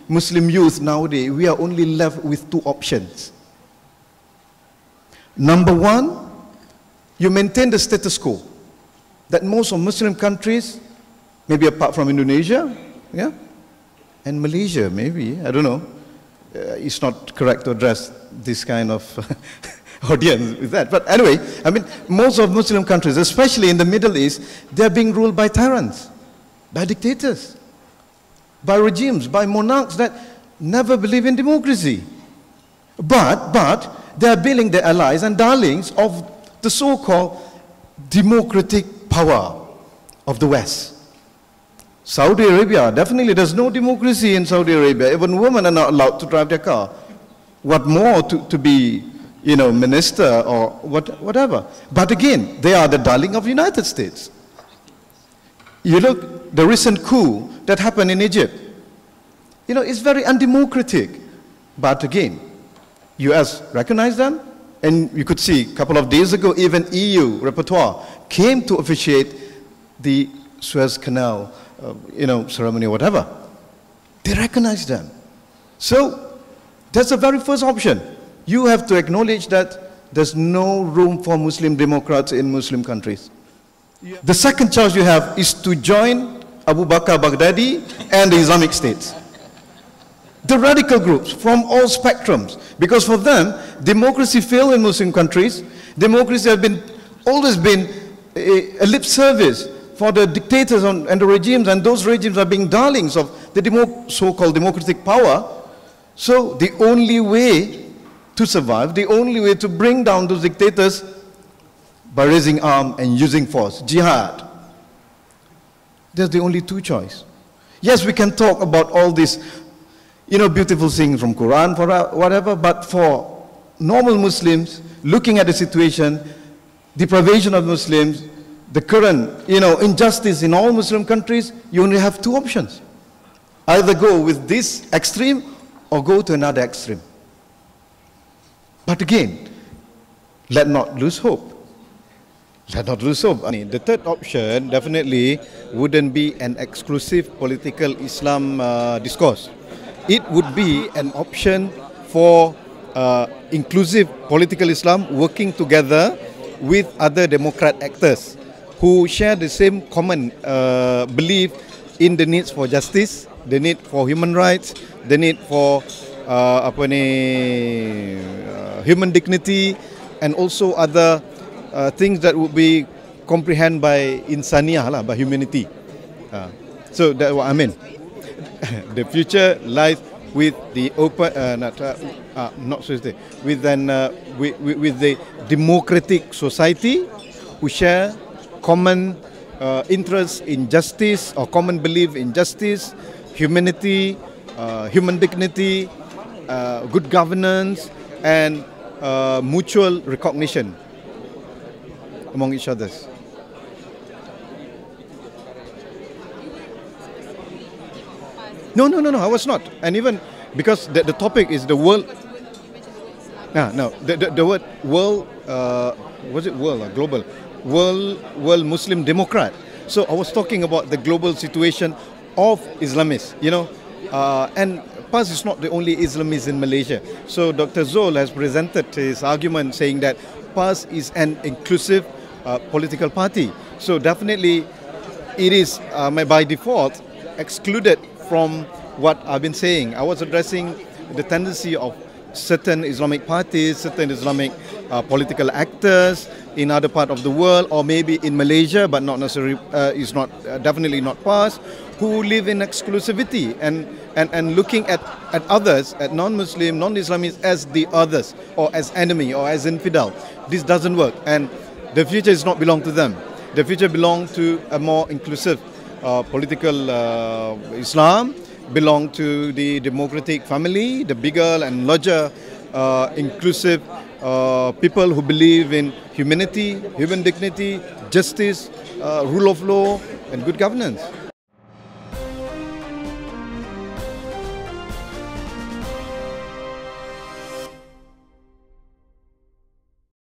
Muslim youth nowadays, we are only left with two options. Number one, you maintain the status quo that most of Muslim countries, maybe apart from Indonesia, yeah, and Malaysia, maybe, I don't know. It's not correct to address this kind of audience with that. But anyway, I mean, most of Muslim countries, especially in the Middle East, they're being ruled by tyrants, by dictators, by regimes, by monarchs that never believe in democracy. But they are building their allies and darlings of the so-called democratic power of the West. Saudi Arabia, definitely there's no democracy in Saudi Arabia. Even women are not allowed to drive their car. What more to be, you know, minister or whatever. But again, they are the darling of the United States. You look, the recent coup that happened in Egypt, you know, it's very undemocratic. But again, US recognized them, and you could see a couple of days ago, even EU repertoire came to officiate the Suez Canal ceremony or whatever. They recognize them. So that's the very first option. You have to acknowledge that there's no room for Muslim Democrats in Muslim countries. Yeah. The second choice you have is to join Abu Bakr Baghdadi and the Islamic States. The radical groups from all spectrums, because for them, democracy failed in Muslim countries. Democracy has always been a lip service for the dictators and the regimes, and those regimes are being darlings of the so-called democratic power. So the only way to survive, the only way to bring down those dictators, by raising arms and using force, jihad. There's the only two choices. Yes, we can talk about all these, you know, beautiful things from Quran, for whatever, but for normal Muslims, looking at the situation, deprivation of Muslims, the current, you know, injustice in all Muslim countries, you only have two options. Either go with this extreme or go to another extreme. But again, let not lose hope. Let not lose hope. I mean, the third option definitely wouldn't be an exclusive political Islam discourse. It would be an option for inclusive political Islam working together with other democrat actors who share the same common belief in the needs for justice, the need for human rights, the need for human dignity, and also other things that would be comprehended by insaniyah, by humanity. So that's what I mean. The future lies with the open, with the democratic society who share common interests in justice, or common belief in justice, humanity, human dignity, good governance, and mutual recognition among each other. No, I was not. And even because the topic is the world. The word world, was it world or global? World Muslim Democrat. So I was talking about the global situation of Islamists, you know. And PAS is not the only Islamist in Malaysia. So Dr. Zul has presented his argument saying that PAS is an inclusive political party. So definitely it is by default excluded from what I've been saying. I was addressing the tendency of certain Islamic parties, certain Islamic political actors in other part of the world, or maybe in Malaysia, but not necessarily, is not definitely not PAS, who live in exclusivity and looking at others, at non-Muslim, non-Islamists as the others, or as enemy, or as infidel. This doesn't work, and the future does not belong to them. The future belongs to a more inclusive political Islam, belong to the democratic family, the bigger and larger inclusive people who believe in humanity, human dignity, justice, rule of law, and good governance.